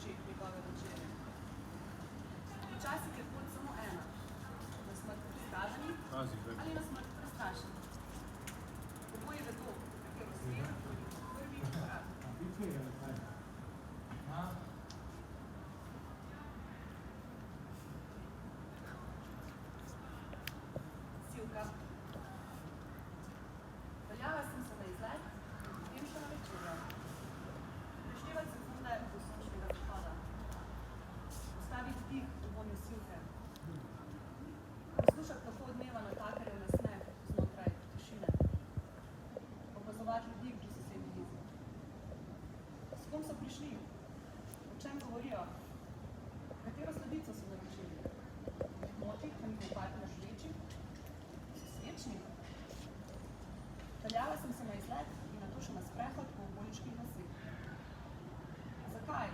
očeh njegove večere. Včasih je pot samo ena, na smrt preskazani ali na smrt prestrašeni. Oboji vedo, katero smer, prvi korak. Silka. Peljala sem se na izlet in potem še na večerjo. Preštevati sekunde do sončnega zahoda. Postaviti dih v vonju silke. Poslušati, kako odmeva natakarjev nasmeh znotraj tišine. Opazovati ljudi pri sosednji mizi. S kom so prišli? O čem govorijo? Katero sladico so naročili? Moti, ko njihov partner žveči? So svečni? Peljala sem se na izlet in nato še na sprehod po okoliških vaseh. Zakaj?